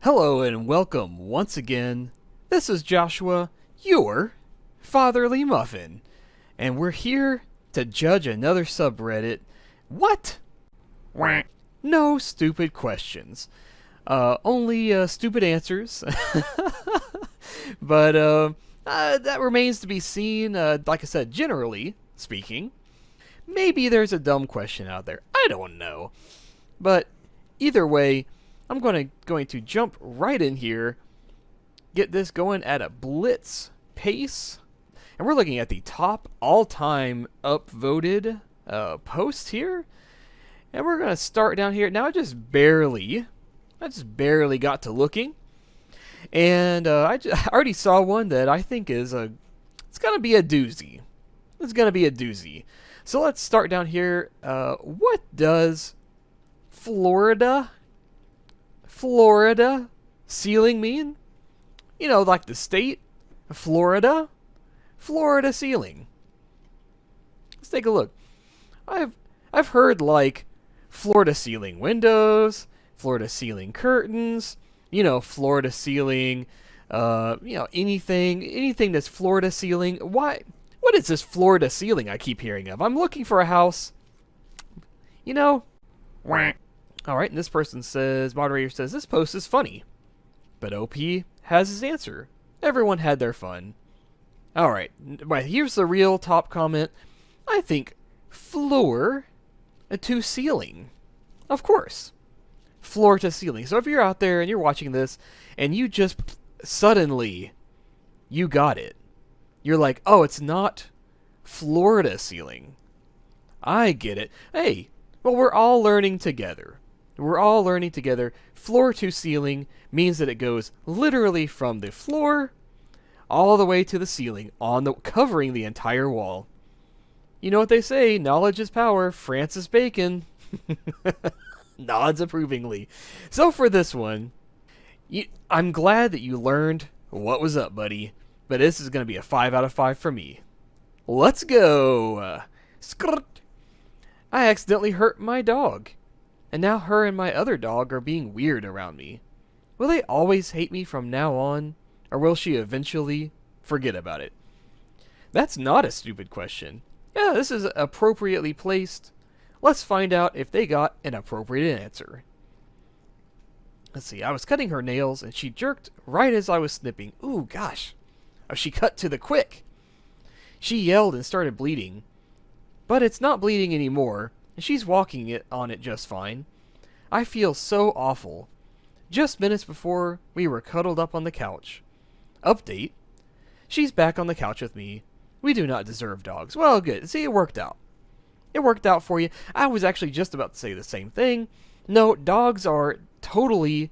Hello and welcome once again. This is Joshua, your fatherly muffin, and we're here to judge another subreddit. What? No stupid questions. Only stupid answers. But that remains to be seen. Like I said, generally speaking, maybe there's a dumb question out there. I don't know. But either way, I'm going to jump right in here, get this going at a blitz pace, and we're looking at the top all-time upvoted post here, and we're going to start down here. Now I just barely got to looking, and I already saw one that I think it's going to be a doozy. It's going to be a doozy. So let's start down here. What does Florida ceiling mean? You know, like the state, Florida ceiling. Let's take a look. I've heard like Florida ceiling windows, Florida ceiling curtains, Florida ceiling, anything that's Florida ceiling. Why? What is this Florida ceiling I keep hearing of? I'm looking for a house. All right, and this person says, moderator says, this post is funny. But OP has his answer. Everyone had their fun. All right, here's the real top comment. I think floor to ceiling. Of course. Floor to ceiling. So if you're out there and you're watching this and you just suddenly, you got it. You're like, oh, it's not Florida ceiling. I get it. Hey, well, we're all learning together. Floor to ceiling means that it goes literally from the floor all the way to the ceiling, covering the entire wall. You know what they say, knowledge is power. Francis Bacon nods approvingly. So for this one, I'm glad that you learned what was up, buddy. But this is going to be a 5 out of 5 for me. Let's go. I accidentally hurt my dog. And now her and my other dog are being weird around me. Will they always hate me from now on? Or will she eventually forget about it? That's not a stupid question. Yeah, this is appropriately placed. Let's find out if they got an appropriate answer. Let's see, I was cutting her nails and she jerked right as I was snipping. Ooh, gosh. She cut to the quick. She yelled and started bleeding. But it's not bleeding anymore. She's walking on it just fine. I feel so awful. Just minutes before, we were cuddled up on the couch. Update. She's back on the couch with me. We do not deserve dogs. Well, good. See, it worked out. It worked out for you. I was actually just about to say the same thing. No, dogs are totally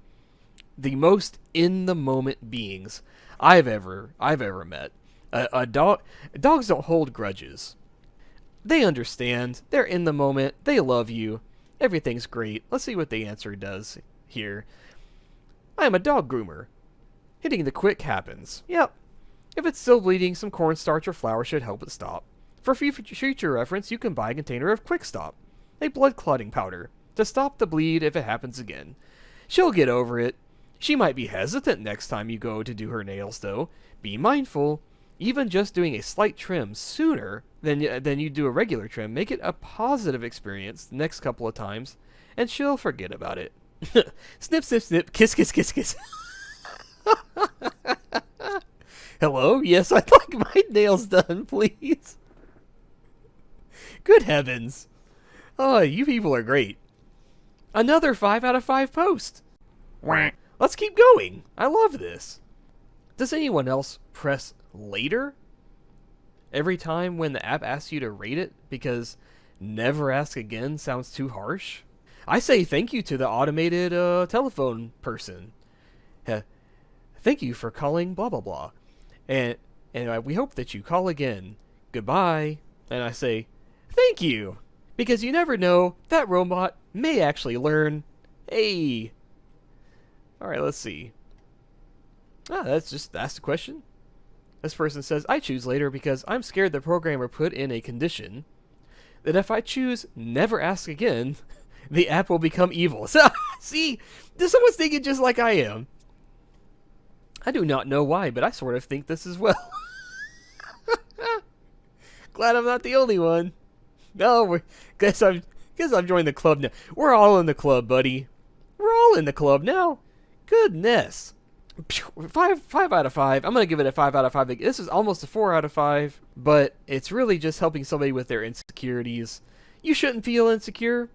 the most in-the-moment beings I've ever met. Dogs don't hold grudges. They understand. They're in the moment. They love you. Everything's great. Let's see what the answer does here. I am a dog groomer. Hitting the quick happens. Yep. If it's still bleeding, some cornstarch or flour should help it stop. For future reference, you can buy a container of Quick Stop, a blood clotting powder, to stop the bleed if it happens again. She'll get over it. She might be hesitant next time you go to do her nails, though. Be mindful. Even just doing a slight trim sooner than you do a regular trim, make it a positive experience the next couple of times, and she'll forget about it. Snip, snip, snip, kiss, kiss, kiss, kiss. Hello? Yes, I'd like my nails done, please. Good heavens. Oh, you people are great. Another 5 out of 5 post. Let's keep going. I love this. Does anyone else press later every time when the app asks you to rate it? Because never ask again sounds too harsh. I say thank you to the automated telephone person. Thank you for calling blah blah blah. And we hope that you call again. Goodbye. And I say thank you. Because you never know, that robot may actually learn. Hey. Alright, let's see. That's the question. This person says, I choose later because I'm scared the programmer put in a condition that if I choose never ask again, the app will become evil. So See, someone's thinking just like I am. I do not know why, but I sort of think this as well. Glad I'm not the only one. No, guess I've joined the club now. We're all in the club, buddy. We're all in the club now. Goodness. 5 out of 5. I'm gonna give it a 5 out of 5. This is almost a 4 out of 5, but it's really just helping somebody with their insecurities. You shouldn't feel insecure.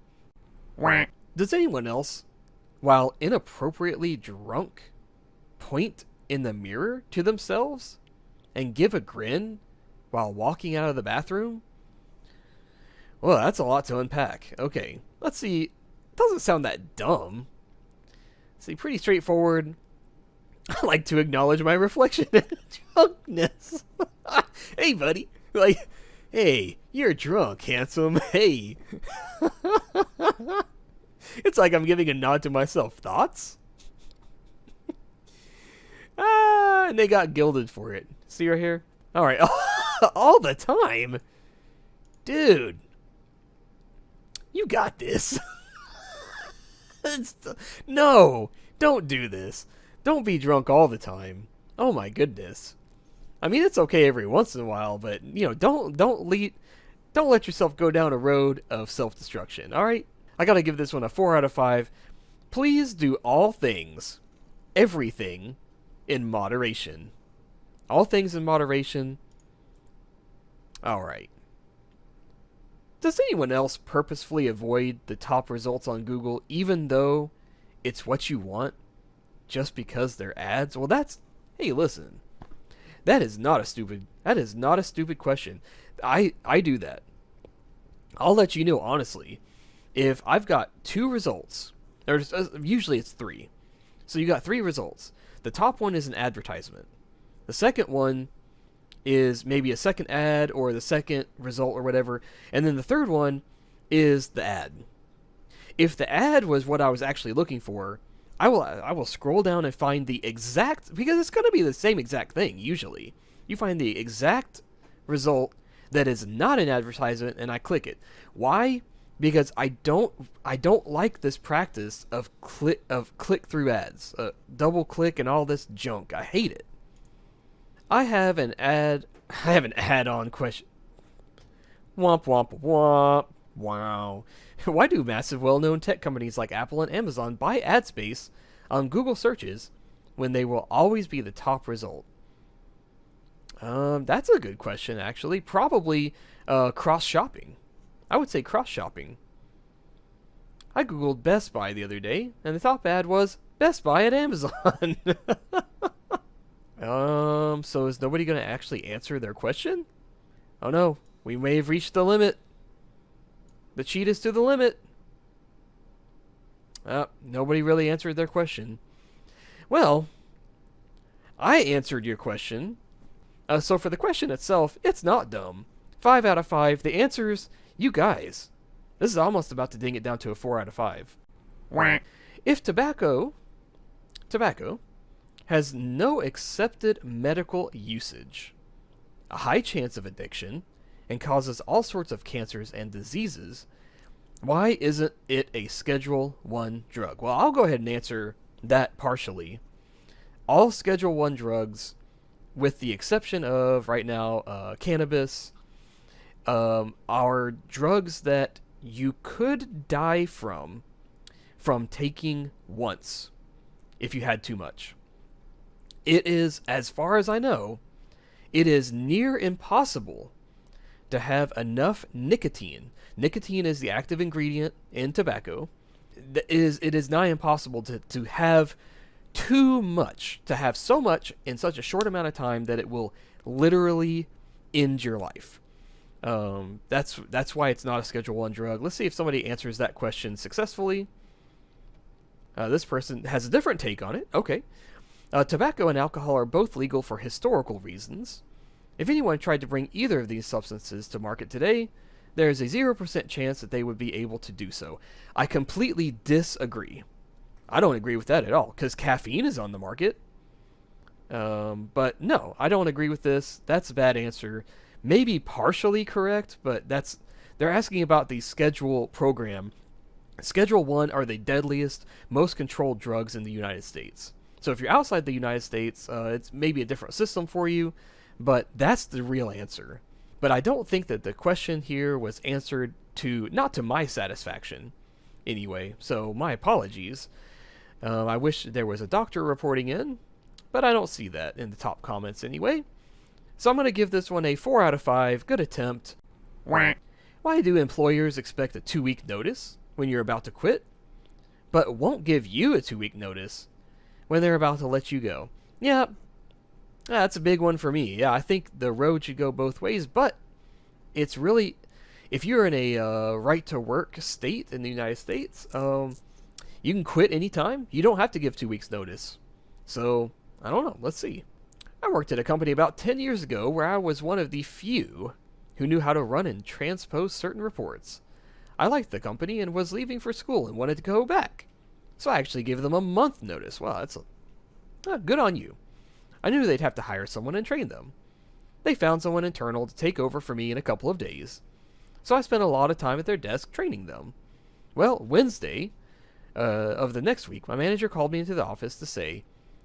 Does anyone else, while inappropriately drunk, point in the mirror to themselves and give a grin while walking out of the bathroom? Well, that's a lot to unpack. Okay, let's see. It doesn't sound that dumb. See, pretty straightforward. I like to acknowledge my reflection in drunkenness. Hey, buddy. Like, hey, you're drunk, handsome. Hey. It's like I'm giving a nod to myself. Thoughts? And they got gilded for it. See right here? All right. All the time? Dude. You got this. No, don't do this. Don't be drunk all the time. Oh my goodness. I mean, it's okay every once in a while, but don't let yourself go down a road of self-destruction. All right? I got to give this one a 4 out of 5. Please do all things, everything in moderation. All things in moderation. All right. Does anyone else purposefully avoid the top results on Google even though it's what you want just because they're ads? Well, hey, listen. That is not a stupid question. I do that. I'll let you know honestly. If I've got 2 results, or usually it's 3. So you got 3 results. The top one is an advertisement. The second one is maybe a second ad or the second result or whatever. And then the third one is the ad. If the ad was what I was actually looking for, I will scroll down and find the exact, because it's going to be the same exact thing usually. You find the exact result that is not an advertisement and I click it. Why? Because I don't like this practice of click through ads, double click and all this junk. I hate it. I have an add-on question. Womp womp womp. Wow. Why do massive well-known tech companies like Apple and Amazon buy ad space on Google searches when they will always be the top result? That's a good question, actually. Probably cross-shopping. I would say cross-shopping. I googled Best Buy the other day, and the top ad was Best Buy at Amazon. So is nobody going to actually answer their question? Oh no, we may have reached the limit. The cheat is to the limit. Nobody really answered their question. Well, I answered your question. So for the question itself, it's not dumb. 5 out of 5. The answers, you guys. This is almost about to ding it down to a 4 out of 5. If tobacco has no accepted medical usage, a high chance of addiction, and causes all sorts of cancers and diseases, why isn't it a Schedule 1 drug? Well, I'll go ahead and answer that partially. All Schedule 1 drugs, with the exception of, right now, cannabis, are drugs that you could die from taking once if you had too much. It is, as far as I know, it is near impossible to have enough nicotine. Nicotine is the active ingredient in tobacco. It is nigh impossible to have too much, to have so much in such a short amount of time that it will literally end your life. That's why it's not a Schedule 1 drug. Let's see if somebody answers that question successfully. This person has a different take on it. Okay. Tobacco and alcohol are both legal for historical reasons. If anyone tried to bring either of these substances to market today, there is a 0% chance that they would be able to do so. I completely disagree. I don't agree with that at all, because caffeine is on the market. But no, I don't agree with this. That's a bad answer. Maybe partially correct, but they're asking about the schedule program. Schedule 1 are the deadliest, most controlled drugs in the United States. So if you're outside the United States, it's maybe a different system for you, but that's the real answer. But I don't think that the question here was answered not to my satisfaction anyway, so my apologies. I wish there was a doctor reporting in, but I don't see that in the top comments anyway. So I'm going to give this one a 4 out of 5. Good attempt. Why do employers expect a 2-week notice when you're about to quit, but won't give you a 2-week notice when they're about to let you go? Yeah, that's a big one for me. Yeah, I think the road should go both ways, but it's really, if you're in a right-to-work state in the United States, you can quit anytime. You don't have to give 2 weeks notice. So, I don't know. Let's see. I worked at a company about 10 years ago where I was one of the few who knew how to run and transpose certain reports. I liked the company and was leaving for school and wanted to go back. So I actually gave them a month notice. Wow, that's good on you. I knew they'd have to hire someone and train them. They found someone internal to take over for me in a couple of days. So I spent a lot of time at their desk training them. Well, Wednesday of the next week, my manager called me into the office to say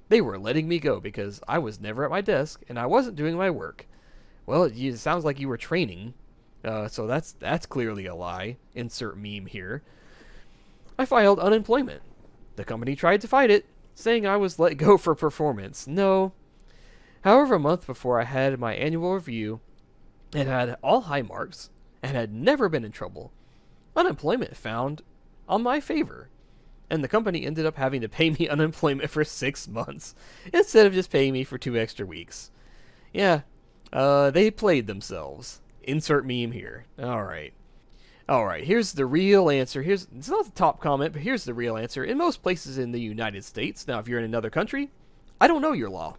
they were letting me go because I was never at my desk and I wasn't doing my work. Well, it sounds like you were training, so that's clearly a lie. Insert meme here. I filed unemployment. The company tried to fight it, saying I was let go for performance. No. However, a month before I had my annual review and had all high marks and had never been in trouble, unemployment found on my favor. And the company ended up having to pay me unemployment for 6 months instead of just paying me for 2 extra weeks. Yeah, they played themselves. Insert meme here. Alright, here's the real answer. It's not the top comment, but here's the real answer. In most places in the United States, now if you're in another country, I don't know your law.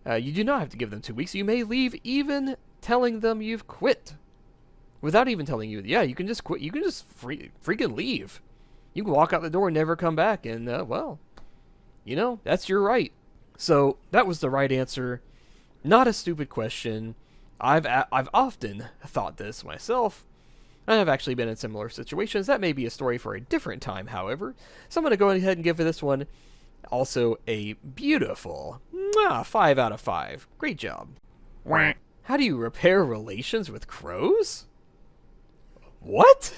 You do not have to give them 2 weeks. You may leave even telling them you've quit. Without even telling you, yeah, you can just quit. You can just freaking leave. You can walk out the door and never come back, and, well, that's your right. So, that was the right answer. Not a stupid question. I've often thought this myself. And I've actually been in similar situations. That may be a story for a different time, however. So I'm going to go ahead and give this one also a beautiful 5 out of 5. Great job. How do you repair relations with crows? What?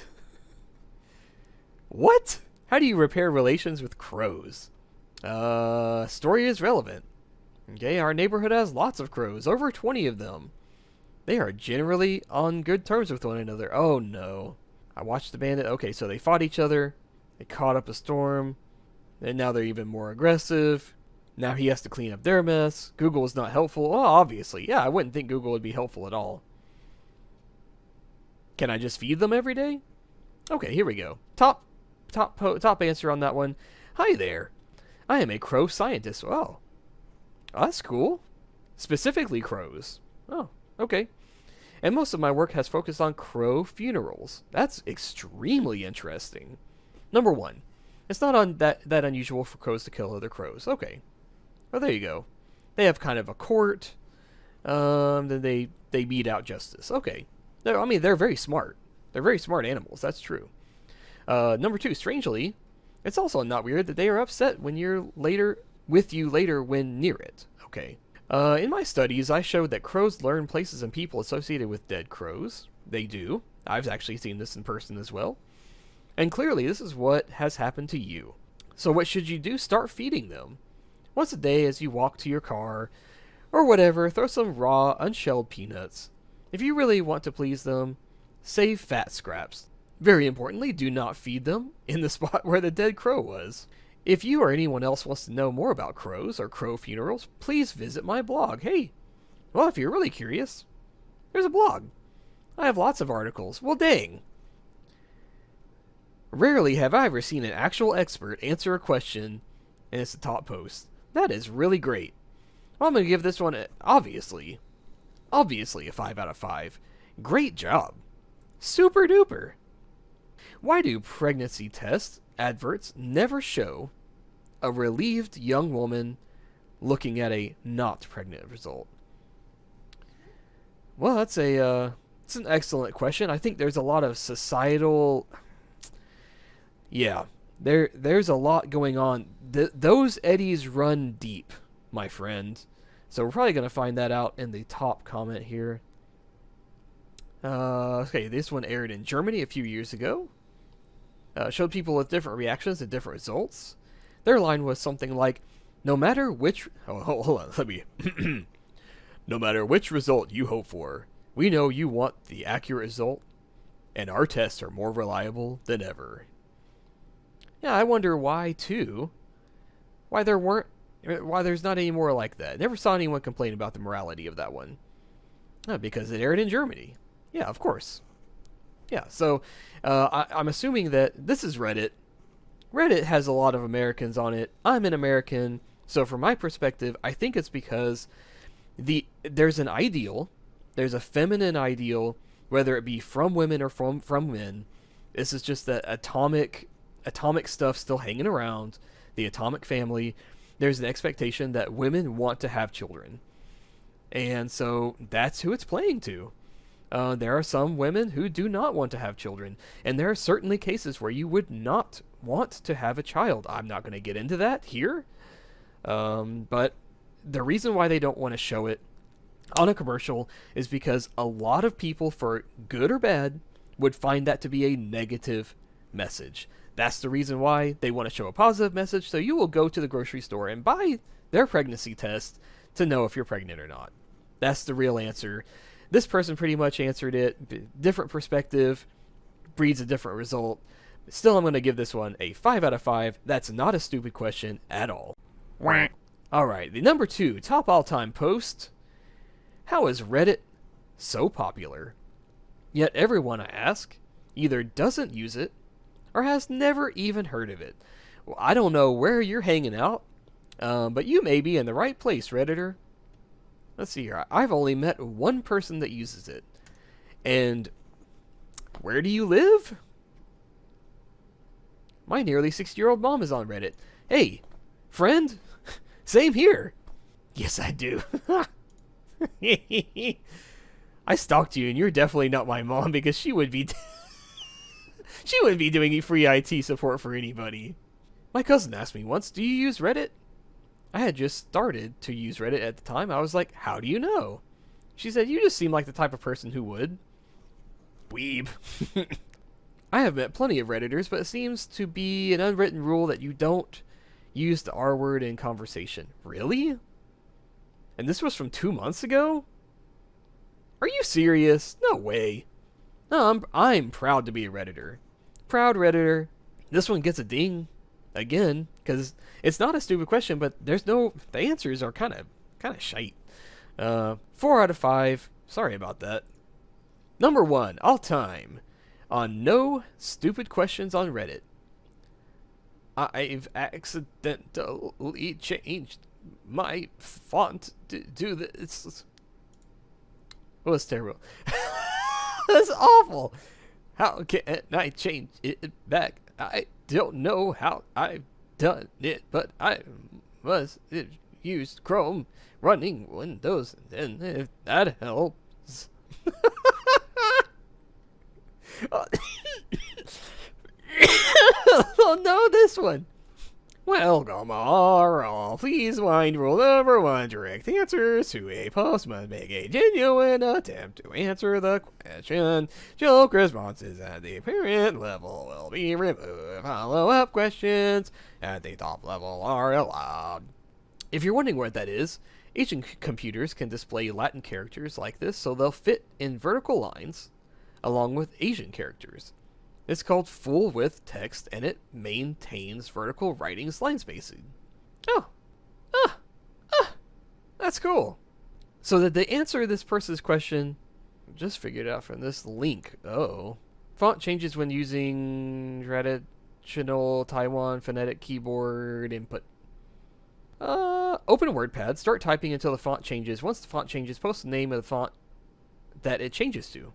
What? How do you repair relations with crows? Story is relevant. Okay, our neighborhood has lots of crows, over 20 of them. They are generally on good terms with one another. Oh no. I watched the bandit. Okay, so they fought each other. They caught up a storm. And now they're even more aggressive. Now he has to clean up their mess. Google is not helpful. Well, obviously. Yeah, I wouldn't think Google would be helpful at all. Can I just feed them every day? Okay, here we go. Top answer on that one. Hi there. I am a crow scientist. Oh, that's cool. Specifically crows. Oh, okay. And most of my work has focused on crow funerals. That's extremely interesting. Number 1, it's not that unusual for crows to kill other crows. Okay. Oh, there you go. They have kind of a court. Then they mete out justice. Okay. They're very smart. They're very smart animals. That's true. Number 2, strangely, it's also not weird that they are upset when you're later when near it. Okay. In my studies, I showed that crows learn places and people associated with dead crows. They do. I've actually seen this in person as well. And clearly, this is what has happened to you. So what should you do? Start feeding them. Once a day as you walk to your car, or whatever, throw some raw, unshelled peanuts. If you really want to please them, save fat scraps. Very importantly, do not feed them in the spot where the dead crow was. If you or anyone else wants to know more about crows or crow funerals, please visit my blog. Hey, well, if you're really curious, there's a blog. I have lots of articles. Well, dang. Rarely have I ever seen an actual expert answer a question, and it's the top post. That is really great. Well, I'm going to give this one, obviously a 5 out of 5. Great job. Super duper. Why do pregnancy test adverts never show a relieved young woman looking at a not pregnant result? Well, it's an excellent question. I think there's a lot of societal... Yeah, there's a lot going on. Those eddies run deep, my friend. So we're probably going to find that out in the top comment here. Okay, this one aired in Germany a few years ago. Showed people with different reactions and different results. Their line was something like, no matter which... Oh, hold on, let me... No matter which result you hope for, we know you want the accurate result, and our tests are more reliable than ever. Yeah, I wonder why, too. Why there's not any more like that. Never saw anyone complain about the morality of that one. Because it aired in Germany. Yeah, of course. Yeah, so I'm assuming that this is Reddit. Reddit has a lot of Americans on it. I'm an American, so from my perspective, I think it's because there's an ideal, there's a feminine ideal, whether it be from women or from men. This is just that atomic stuff still hanging around, the atomic family. There's an expectation that women want to have children. And so that's who it's playing to. There are some women who do not want to have children, and there are certainly cases where you would not want to have a child. I'm not going to get into that here, but the reason why they don't want to show it on a commercial is because a lot of people, for good or bad, would find that to be a negative message. That's the reason why they want to show a positive message, so you will go to the grocery store and buy their pregnancy test to know if you're pregnant or not. That's the real answer. This person pretty much answered it. Different perspective breeds a different result. Still, I'm going to give this one a 5 out of 5. That's not a stupid question at all. Alright, the number 2 top all-time post. How is Reddit so popular? Yet everyone, I ask, either doesn't use it or has never even heard of it. Well, I don't know where you're hanging out, but you may be in the right place, Redditor. Let's see here. I've only met one person that uses it. And where do you live? My nearly 60-year-old mom is on Reddit. Hey, friend, same here. Yes, I do. I stalked you, and you're definitely not my mom, because she would be... she wouldn't be doing free IT support for anybody. My cousin asked me once, do you use Reddit? I had just started to use Reddit at the time. I was like, how do you know? She said, you just seem like the type of person who would. Weeb. I have met plenty of Redditors, but it seems to be an unwritten rule that you don't use the R word in conversation. Really? And this was from 2 months ago? Are you serious? No way. No, I'm proud to be a Redditor. Proud Redditor. This one gets a ding. Again, because it's not a stupid question, but the answers are kind of shite. 4 out of 5. Sorry about that. Number 1, all time, on No Stupid Questions on Reddit. I've accidentally changed my font to do this. It was terrible. That's awful. How can I change it back? I don't know how I've done it, but I must have used Chrome running Windows, and if that helps. Oh no, this one. Welcome all. Please find rule number 1. Direct answers to a post must make a genuine attempt to answer the question. Joke responses at the parent level will be removed. Follow-up questions at the top level are allowed. If you're wondering what that is, Asian computers can display Latin characters like this, so they'll fit in vertical lines along with Asian characters. It's called full width text, and it maintains vertical writing line spacing. That's cool. So did they answer this person's question? Just figured it out from this link. Font changes when using traditional Taiwan phonetic keyboard input. Open WordPad, start typing until the font changes. Once the font changes, post the name of the font that it changes to.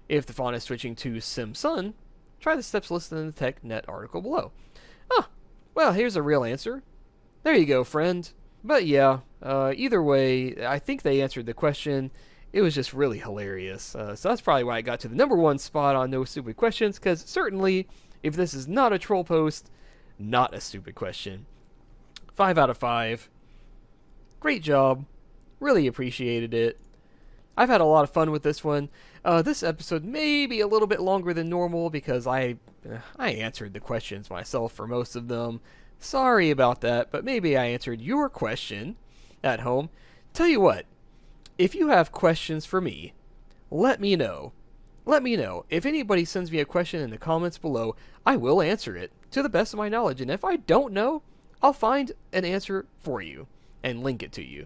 If the font is switching to Simsun, try the steps listed in the TechNet article below. Well, here's a real answer. There you go, friend. But yeah, either way, I think they answered the question. It was just really hilarious. So that's probably why I got to the number 1 spot on No Stupid Questions, because certainly If this is not a troll post, not a stupid question. 5 out of 5. Great job. Really appreciated it. I've had a lot of fun with this one. This episode may be a little bit longer than normal because I answered the questions myself for most of them. Sorry about that, but maybe I answered your question at home. Tell you what, if you have questions for me, let me know. Let me know. If anybody sends me a question in the comments below, I will answer it to the best of my knowledge. And if I don't know, I'll find an answer for you and link it to you.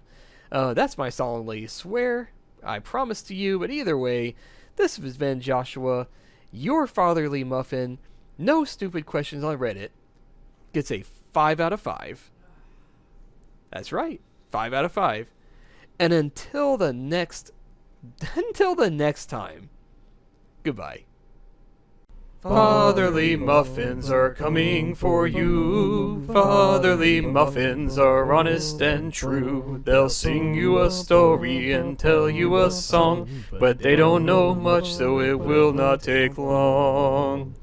That's my solemnly swear. I promise to you, but either way, this has been Joshua, your fatherly muffin. No stupid questions on Reddit. Gets a 5 out of 5. That's right, 5 out of 5. And until the next time, goodbye. Fatherly muffins are coming for you. Fatherly muffins are honest and true. They'll sing you a story and tell you a song, but they don't know much, so it will not take long.